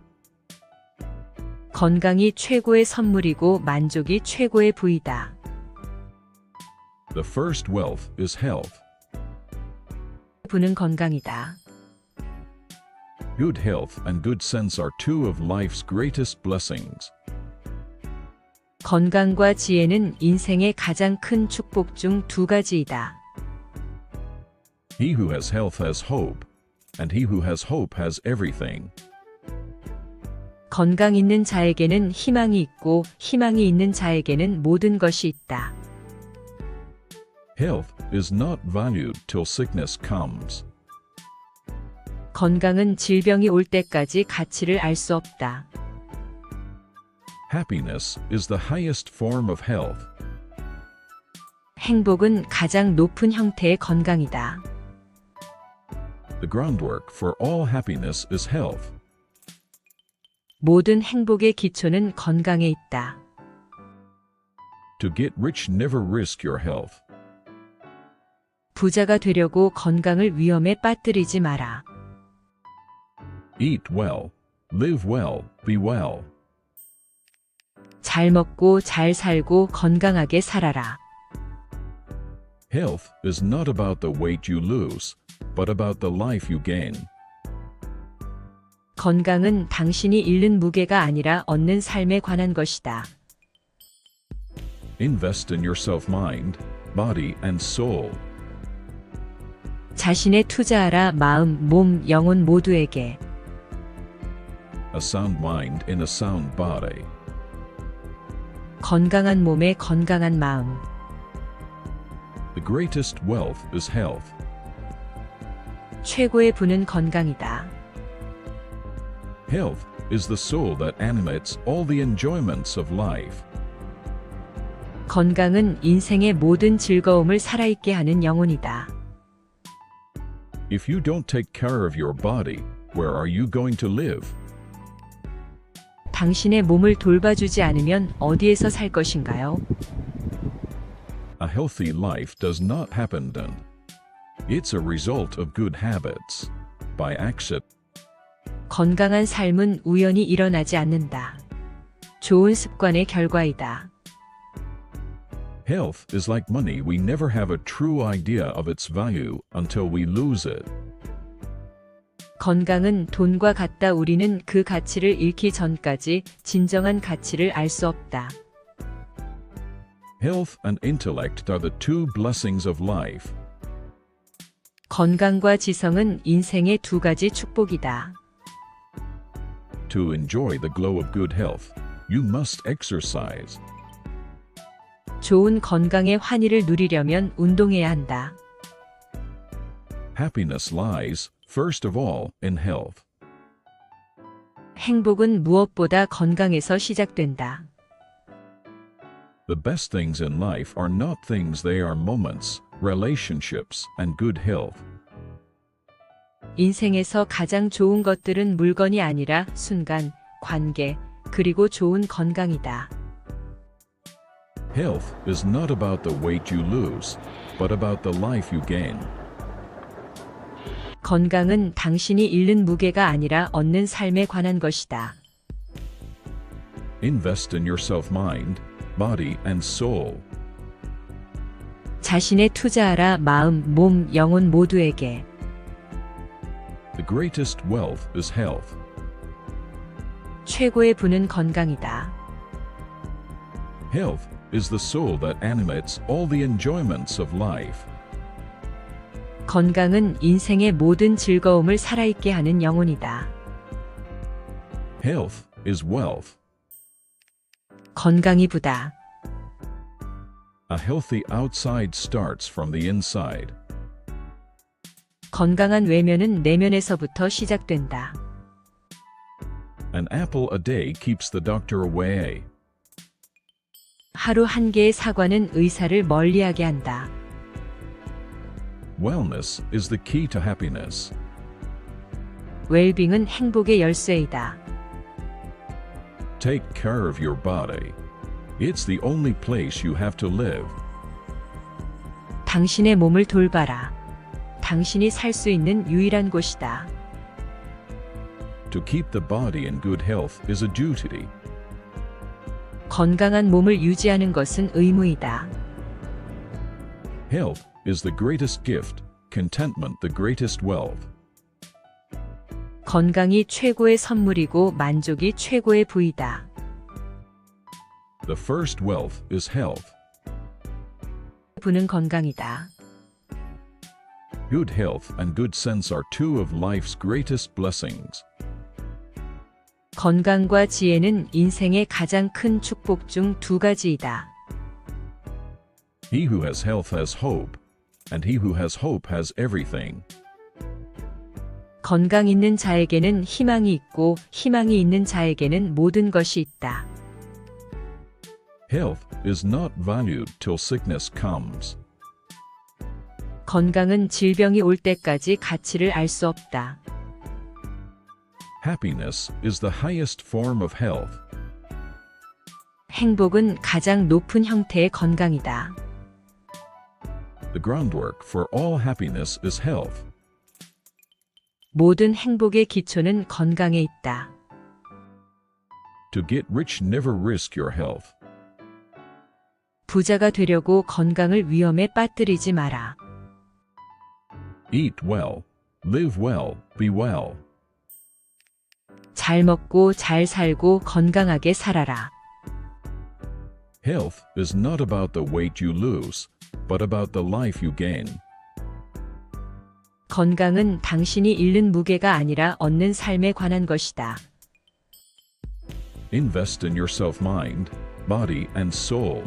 건강이 최고의 선물이고 만족이 최고의 부이다. The first wealth is health. 부는 건강이다. Good health and good sense are two of life's greatest blessings. 건강과 지혜는 인생의 가장 큰 축복 중 두 가지이다. He who has health has hope, and he who has hope has everything. 건강 있는 자에게는 희망이 있고 희망이 있는 자에게는 모든 것이 있다. Health is not valued till sickness comes. 건강은 질병이 올 때까지 가치를 알 수 없다. Happiness is the highest form of health. 행복은 가장 높은 형태의 건강이다. The groundwork for all happiness is health. 모든 행복의 기초는 건강에 있다. To get rich, never risk your health. 부자가 되려고 건강을 위험에 빠뜨리지 마라. Eat well, live well, be well. 잘 먹고 잘 살고 건강하게 살아라. Health is not about the weight you lose, but about the life you gain. 건강은 당신이 잃는 무게가 아니라 얻는 삶에 관한 것이다. Invest in yourself, mind, body, and soul. 자신에 투자하라. 마음, 몸, 영혼 모두에게. A sound mind in a sound body. 건강한 몸에 건강한 마음. The greatest wealth is health. 최고의 부는 건강이다. Health is the soul that animates all the enjoyments of life. 건강은 인생의 모든 즐거움을 살아있게 하는 영혼이다. If you don't take care of your body, where are you going to live? 당신의 몸을 돌봐주지 않으면 어디에서 살 것인가요? A healthy life does not happen then. It's a result of good habits. By accident. 건강한 삶은 우연히 일어나지 않는다. 좋은 습관의 결과이다. Health is like money. We never have a true idea of its value until we lose it. 건강은 돈과 같다. 우리는 그 가치를 잃기 전까지 진정한 가치를 알 수 없다. Health and intellect are the two blessings of life. 건강과 지성은 인생의 두 가지 축복이다. To enjoy the glow of good health, you must exercise. 좋은 건강의 환희를 누리려면 운동해야 한다. Happiness lies, first of all, in health. 행복은 무엇보다 건강에서 시작된다. The best things in life are not things, they are moments, relationships, and good health. 인생에서 가장 좋은 것들은 물건이 아니라 순간, 관계, 그리고 좋은 건강이다. Health is not about the weight you lose, but about the life you gain. 건강은 당신이 잃는 무게가 아니라 얻는 삶에 관한 것이다. Invest in yourself, mind, body, and soul. 자신에 투자하라. 마음, 몸, 영혼 모두에게. The greatest wealth is health. 최고의 부는 건강이다. Health is the soul that animates all the enjoyments of life. 건강은 인생의 모든 즐거움을 살아있게 하는 영혼이다. Health is wealth. 건강이 부다. A healthy outside starts from the inside. 건강한 외면은 내면에서부터 시작된다. An apple a day keeps the doctor away. 하루 한 개의 사과는 의사를 멀리하게 한다. Wellness is the key to happiness. 웰빙은 행복의 열쇠이다. Take care of your body. It's the only place you have to live. 당신의 몸을 돌봐라. 당신이 살 수 있는 유일한 곳이다. To keep the body in good health is a duty. 건강한 몸을 유지하는 것은 의무이다. Health is the greatest gift, contentment the greatest wealth. 건강이 최고의 선물이고 만족이 최고의 부이다. The first wealth is health. 부는 건강이다. Good health and good sense are two of life's greatest blessings. 건강과 지혜는 인생의 가장 큰 축복 중 두 가지이다. He who has health has hope, and he who has hope has everything. 건강 있는 자에게는 희망이 있고 희망이 있는 자에게는 모든 것이 있다. Health is not valued till sickness comes. 건강은 질병이 올 때까지 가치를 알 수 없다. Happiness is the highest form of health. 행복은 가장 높은 형태의 건강이다. The groundwork for all happiness is health. 모든 행복의 기초는 건강에 있다. To get rich, never risk your health. 부자가 되려고 건강을 위험에 빠뜨리지 마라. Eat well, live well, be well. 잘 먹고 잘 살고 건강하게 살아라. Health is not about the weight you lose, but about the life you gain. 건강은 당신이 잃는 무게가 아니라 얻는 삶에 관한 것이다. Invest in yourself, mind, body, and soul.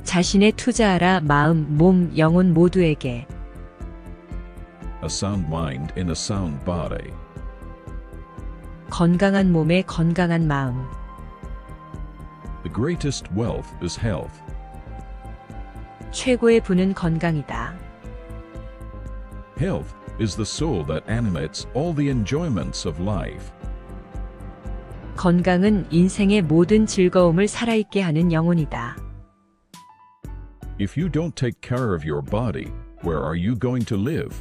자신에 투자하라. 마음, 몸, 영혼 모두에게. A sound mind in a sound body. 건강한 몸에 건강한 마음. The greatest wealth is health. 최고의 부는 건강이다. Health is the soul that animates all the enjoyments of life. 건강은 인생의 모든 즐거움을 살아있게 하는 영혼이다. If you don't take care of your body, Where are you going to live?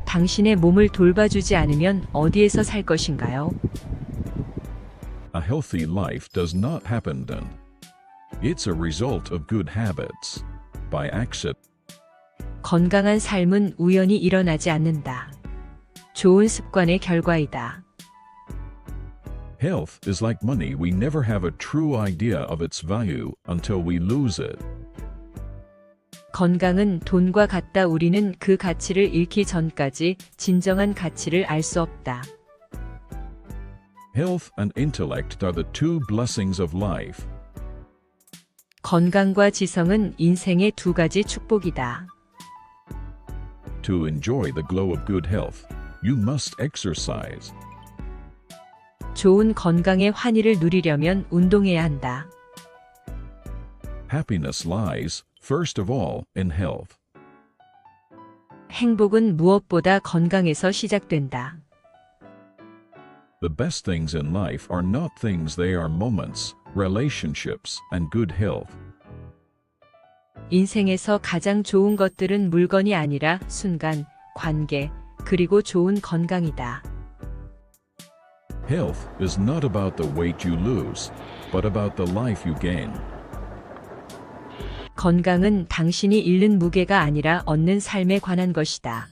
당신의 몸을 돌봐주지 않으면 어디에서 살 것인가요? A healthy life does not happen then. It's a result of good habits. By accident. 건강한 삶은 우연히 일어나지 않는다. 좋은 습관의 결과이다. Health is like money. We never have a true idea of its value until we lose it. 건강은 돈과 같다. 우리는 그 가치를 잃기 전까지 진정한 가치를 알 수 없다. Health and intellect are the two blessings of life. 건강과 지성은 인생의 두 가지 축복이다. To enjoy the glow of good health, you must exercise. 좋은 건강의 환희를 누리려면 운동해야 한다. Happiness lies, first of all, in health. 행복은 무엇보다 건강에서 시작된다. The best things in life are not things, they are moments, relationships, and good health. 인생에서 가장 좋은 것들은 물건이 아니라 순간, 관계, 그리고 좋은 건강이다. Health is not about the weight you lose, but about the life you gain. 건강은 당신이 잃는 무게가 아니라 얻는 삶에 관한 것이다.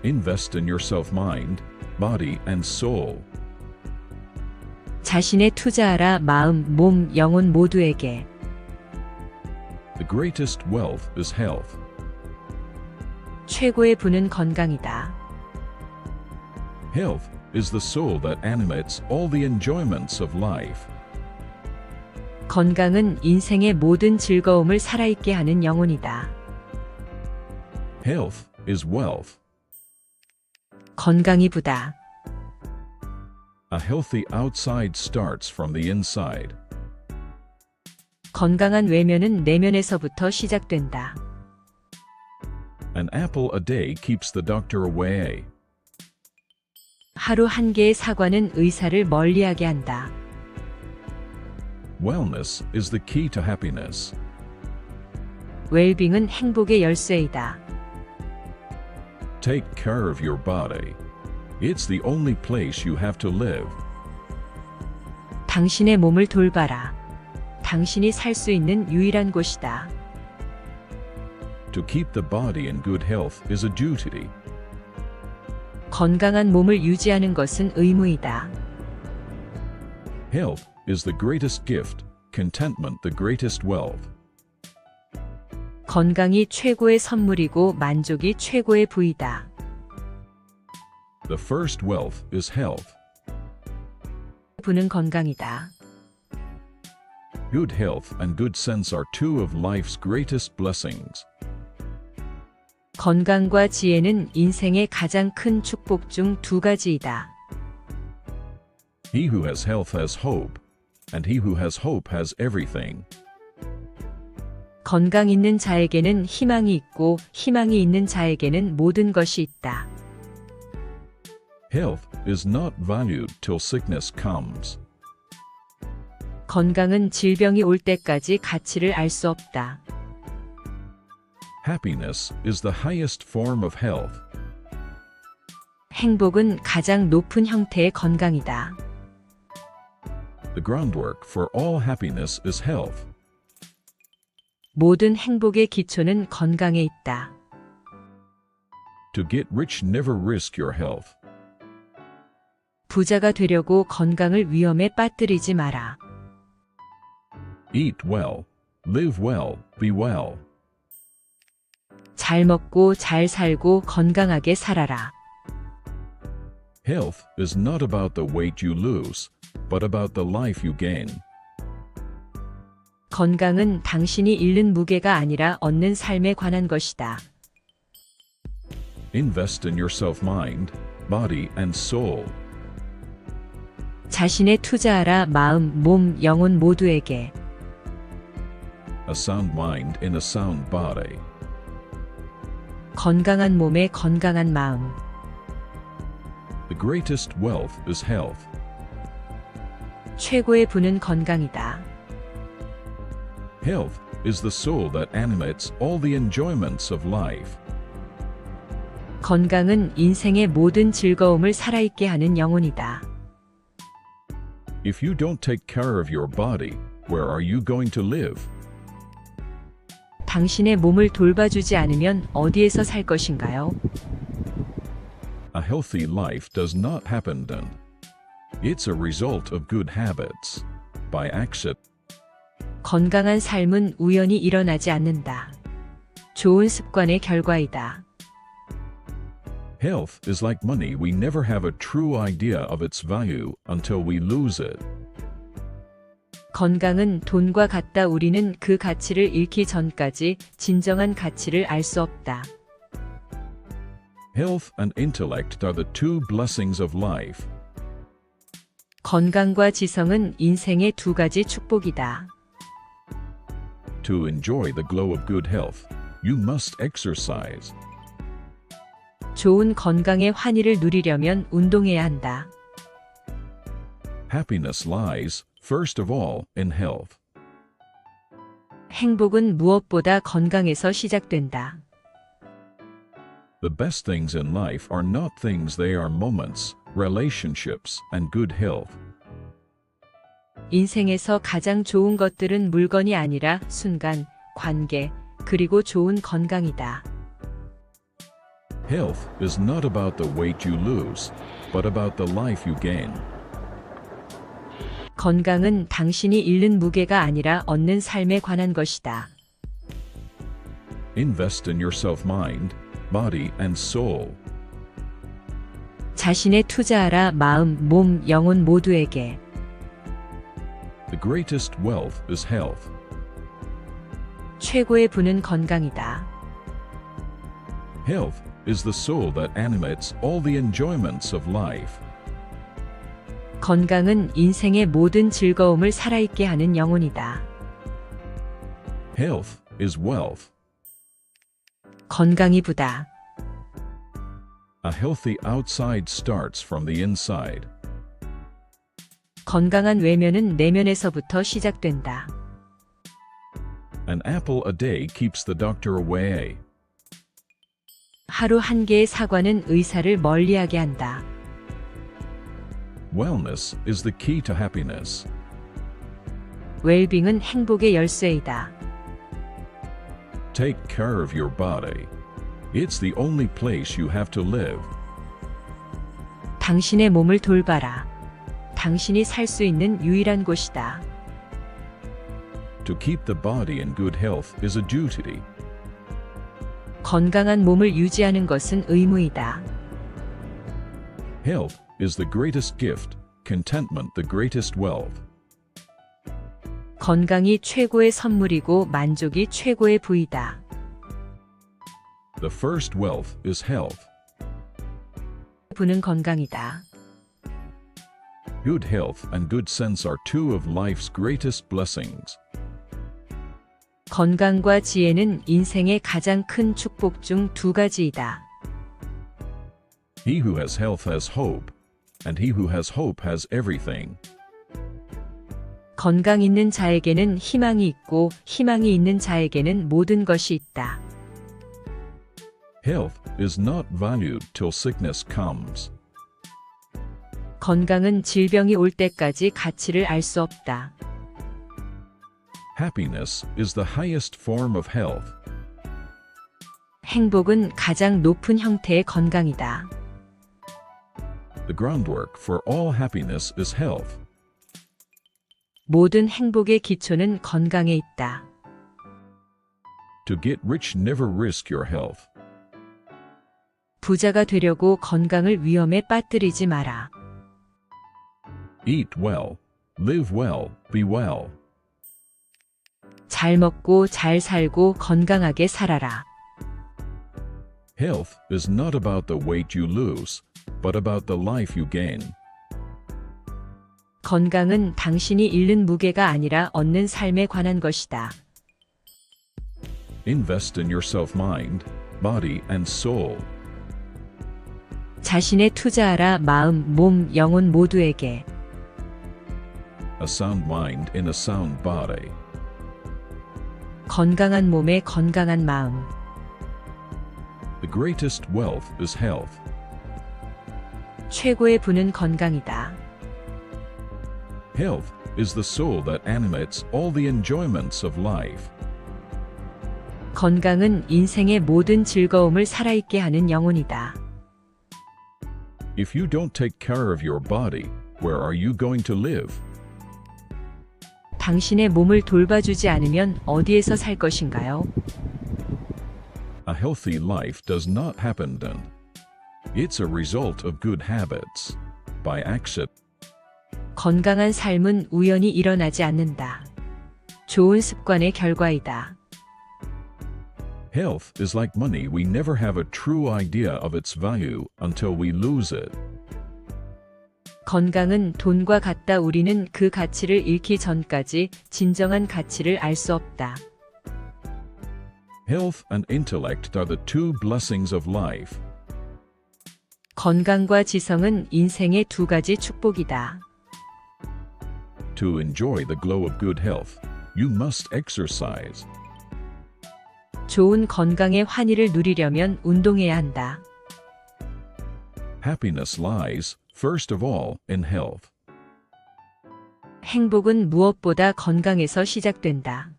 Invest in yourself, mind, body, and soul. 자신에 투자하라. 마음, 몸, 영혼 모두에게. The greatest wealth is health. 최고의 부는 건강이다. Health is the soul that animates all the enjoyments of life. 건강은 인생의 모든 즐거움을 살아있게 하는 영혼이다. Health is wealth. 건강이 부다. A healthy outside starts from the inside. 건강한 외면은 내면에서부터 시작된다. An apple a day keeps the doctor away. 하루 한 개의 사과는 의사를 멀리하게 한다. Wellness is the key to happiness. 웰빙은 행복의 열쇠이다. Take care of your body. It's the only place you have to live. 당신의 몸을 돌봐라. 당신이 살 수 있는 유일한 곳이다. To keep the body in good health is a duty. 건강한 몸을 유지하는 것은 의무이다. Health is the greatest gift, contentment the greatest wealth. 건강이 최고의 선물이고 만족이 최고의 부이다. The first wealth is health. 부는 건강이다. Good health and good sense are two of life's greatest blessings. 건강과 지혜는 인생의 가장 큰 축복 중 두 가지이다. He who has health has hope, and he who has hope has everything. 건강 있는 자에게는 희망이 있고 희망이 있는 자에게는 모든 것이 있다. Health is not valued till sickness comes. 건강은 질병이 올 때까지 가치를 알 수 없다. Happiness is the highest form of health. 행복은 가장 높은 형태의 건강이다. The groundwork for all happiness is health. 모든 행복의 기초는 건강에 있다. To get rich, never risk your health. 부자가 되려고 건강을 위험에 빠뜨리지 마라. Eat well, live well, be well. 잘 먹고 잘 살고 건강하게 살아라. Health is not about the weight you lose, but about the life you gain. 건강은 당신이 잃는 무게가 아니라 얻는 삶에 관한 것이다. Invest in yourself, mind, body, and soul. 자신에 투자하라. 마음, 몸, 영혼 모두에게. A sound mind in a sound body. 건강한 몸에 건강한 마음. The greatest wealth is health. 최고의 부는 건강이다. Health is the soul that animates all the enjoyments of life. 건강은 인생의 모든 즐거움을 살아있게 하는 영혼이다. If you don't take care of your body, where are you going to live? 당신의 몸을 돌봐주지 않으면 어디에서 살 것인가요? A healthy life does not happen then. It's a result of good habits. By accident. 건강한 삶은 우연히 일어나지 않는다. 좋은 습관의 결과이다. Health is like money. We never have a true idea of its value until we lose it. 건강은 돈과 같다. 우리는 그 가치를 잃기 전까지 진정한 가치를 알 수 없다. Health and intellect are the two blessings of life. 건강과 지성은 인생의 두 가지 축복이다. To enjoy the glow of good health, you must exercise. 좋은 건강의 환희를 누리려면 운동해야 한다. Happiness lies, first of all, in health. 행복은 무엇보다 건강에서 시작된다. The best things in life are not things, they are moments, relationships, and good health. 인생에서 가장 좋은 것들은 물건이 아니라 순간, 관계, 그리고 좋은 건강이다. Health is not about the weight you lose, but about the life you gain. 건강은 당신이 잃는 무게가 아니라 얻는 삶에 관한 것이다. Invest in yourself, mind, body, and soul. 자신에 투자하라. 마음, 몸, 영혼 모두에게. The greatest wealth is health. 최고의 부는 건강이다. Health is the soul that animates all the enjoyments of life. 건강은 인생의 모든 즐거움을 살아있게 하는 영혼이다. Health is wealth. 건강이 부다. A healthy outside starts from the inside. 건강한 외면은 내면에서부터 시작된다. An apple a day keeps the doctor away. 하루 한 개의 사과는 의사를 멀리하게 한다. Wellness is the key to happiness. 웰빙은 행복의 열쇠이다. Take care of your body. It's the only place you have to live. 당신의 몸을 돌봐라. 당신이 살 수 있는 유일한 곳이다. To keep the body in good health is a duty. 건강한 몸을 유지하는 것은 의무이다. Health is the greatest gift, contentment the greatest wealth. 건강이 최고의 선물이고 만족이 최고의 부이다. The first wealth is health. 부는 건강이다. Good health and good sense are two of life's greatest blessings. 건강과 지혜는 인생의 가장 큰 축복 중 두 가지이다. He who has health has hope, and he who has hope has everything. 건강 있는 자에게는 희망이 있고 희망이 있는 자에게는 모든 것이 있다. Health is not valued till sickness comes. 건강은 질병이 올 때까지 가치를 알 수 없다. Happiness is the highest form of health. 행복은 가장 높은 형태의 건강이다. The groundwork for all happiness is health. 모든 행복의 기초는 건강에 있다. To get rich, never risk your health. 부자가 되려고 건강을 위험에 빠뜨리지 마라. Eat well, live well, be well. 잘 먹고 잘 살고 건강하게 살아라. Health is not about the weight you lose, but about the life you gain. 건강은 당신이 잃는 무게가 아니라 얻는 삶에 관한 것이다. Invest in yourself, mind, body, and soul. 자신에 투자하라. 마음, 몸, 영혼 모두에게. A sound mind in a sound body. 건강한 몸에 건강한 마음. The greatest wealth is health. 최고의 부는 건강이다. Health is the soul that animates all the enjoyments of life. 건강은 인생의 모든 즐거움을 살아있게 하는 영혼이다. If you don't take care of your body, where are you going to live? 당신의 몸을 돌봐주지 않으면 어디에서 살 것인가요? A healthy life does not happen then. It's a result of good habits. By accident. 건강한 삶은 우연히 일어나지 않는다. 좋은 습관의 결과이다. Health is like money. We never have a true idea of its value until we lose it. 건강은 돈과 같다. 우리는 그 가치를 잃기 전까지 진정한 가치를 알 수 없다. Health and intellect are the two blessings of life. 건강과 지성은 인생의 두 가지 축복이다. To enjoy the glow of good health, you must exercise. 좋은 건강의 환희를 누리려면 운동해야 한다. Happiness lies, first of all, in health. 행복은 무엇보다 건강에서 시작된다.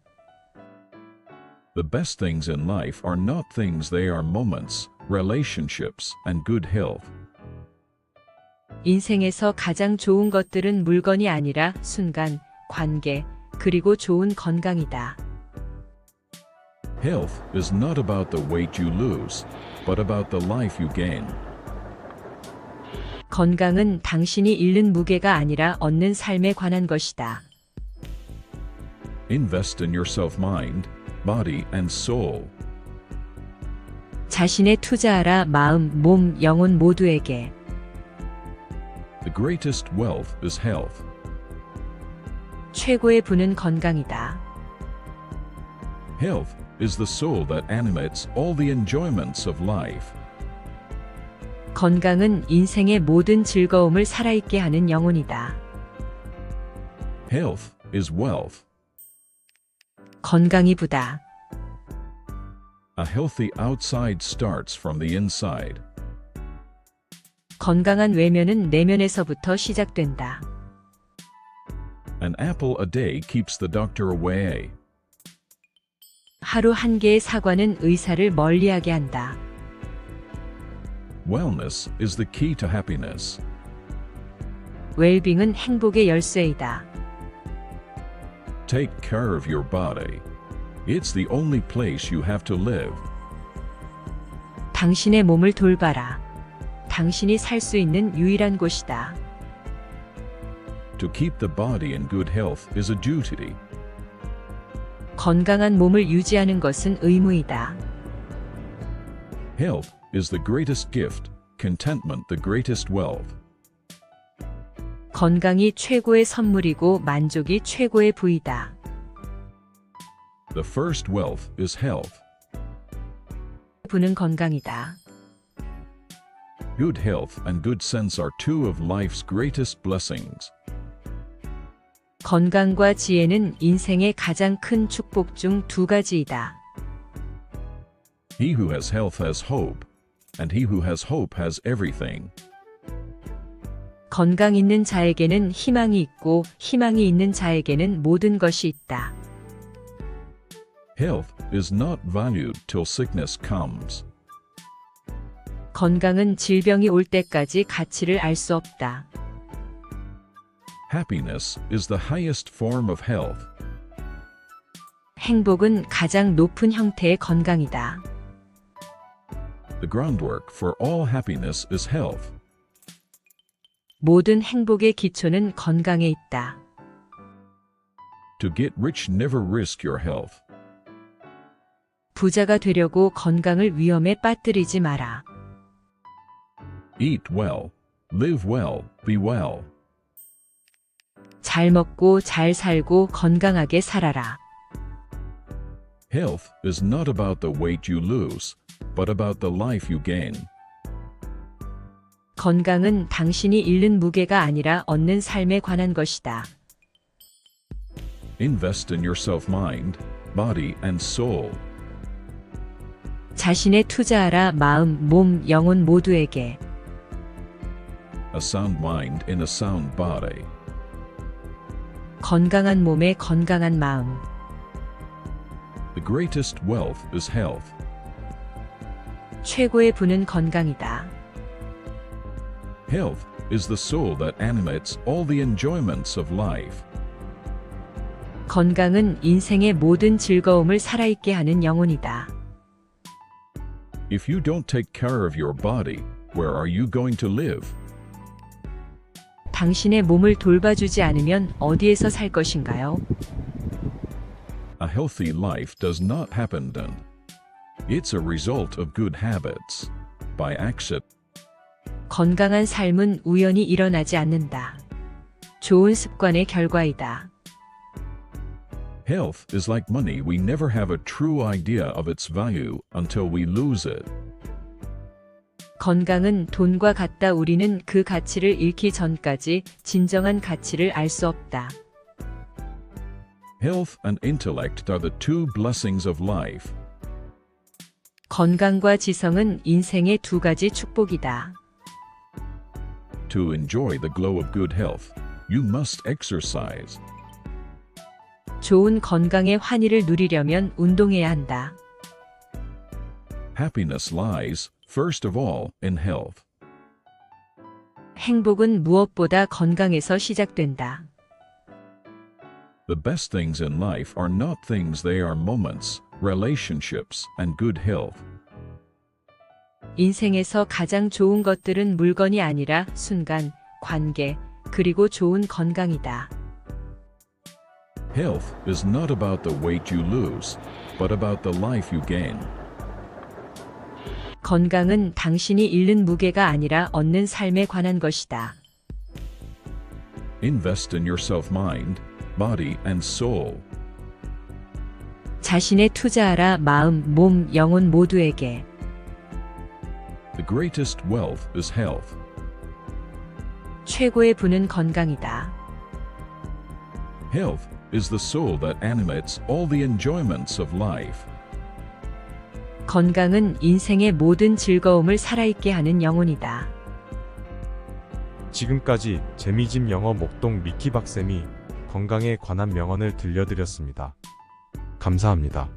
The best things in life are not things, they are moments, relationships, and good health. 인생에서 가장 좋은 것들은 물건이 아니라 순간, 관계, 그리고 좋은 건강이다. Health is not about the weight you lose, but about the life you gain. 건강은 당신이 잃는 무게가 아니라 얻는 삶에 관한 것이다. Invest in yourself, mind, body, and soul. 자신에 투자하라. 마음, 몸, 영혼 모두에게. The greatest wealth is health. 최고의 부는 건강이다. Health is the soul that animates all the enjoyments of life. 건강은 인생의 모든 즐거움을 살아있게 하는 영혼이다. Health is wealth. 건강이 부다. A healthy outside starts from the inside. 건강한 외면은 내면에서부터 시작된다. An apple a day keeps the doctor away. 하루 한 개의 사과는 의사를 멀리하게 한다. Wellness is the key to happiness. 웰빙은 행복의 열쇠이다. Take care of your body. It's the only place you have to live. 당신의 몸을 돌봐라. 당신이 살 수 있는 유일한 곳이다. To keep the body in good health is a duty. 건강한 몸을 유지하는 것은 의무이다. Health is the greatest gift, contentment the greatest wealth. 건강이 최고의 선물이고 만족이 최고의 부이다. The first wealth is health. 부는 건강이다. Good health and good sense are two of life's greatest blessings. 건강과 지혜는 인생의 가장 큰 축복 중 두 가지이다. He who has health has hope, and he who has hope has everything. 건강 있는 자에게는 희망이 있고 희망이 있는 자에게는 모든 것이 있다. Health is not valued till sickness comes. 건강은 질병이 올 때까지 가치를 알 수 없다. Happiness is the highest form of health. 행복은 가장 높은 형태의 건강이다. The groundwork for all happiness is health. 모든 행복의 기초는 건강에 있다. To get rich, never risk your health. 부자가 되려고 건강을 위험에 빠뜨리지 마라. Eat well, live well, be well. 잘 먹고 잘 살고 건강하게 살아라. Health is not about the weight you lose, but about the life you gain. 건강은 당신이 잃는 무게가 아니라 얻는 삶에 관한 것이다. Invest in yourself, mind, body, and soul. 자신에 투자하라 마음, 몸, 영혼 모두에게. A sound mind in a sound body. 건강한 몸에 건강한 마음. The greatest wealth is health. 최고의 부는 건강이다. Health is the soul that animates all the enjoyments of life. 건강은 인생의 모든 즐거움을 살아있게 하는 영혼이다. If you don't take care of your body, where are you going to live? 당신의 몸을 돌봐주지 않으면 어디에서 살 것인가요? A healthy life does not happen then. It's a result of good habits. By accident. 건강한 삶은 우연히 일어나지 않는다. 좋은 습관의 결과이다. Health is like money. We never have a true idea of its value until we lose it. 건강은 돈과 같다. 우리는 그 가치를 잃기 전까지 진정한 가치를 알 수 없다. Health and intellect are the two blessings of life. 건강과 지성은 인생의 두 가지 축복이다. To enjoy the glow of good health, you must exercise. 좋은 건강의 환희를 누리려면 운동해야 한다. Happiness lies, first of all, in health. 행복은 무엇보다 건강에서 시작된다. The best things in life are not things, they are moments, relationships, and good health. 인생에서 가장 좋은 것들은 물건이 아니라 순간, 관계, 그리고 좋은 건강이다. Health is not about the weight you lose, but about the life you gain. 건강은 당신이 잃는 무게가 아니라 얻는 삶에 관한 것이다. Invest in yourself, mind, body, and soul. 자신에 투자하라 마음, 몸, 영혼 모두에게. The greatest wealth is health. 최고의 부는 건강이다. Health is the soul that animates all the enjoyments of life. 건강은 인생의 모든 즐거움을 살아있게 하는 영혼이다. 지금까지 재미집 영어 목동 미키 박쌤이 건강에 관한 명언을 들려드렸습니다. 감사합니다.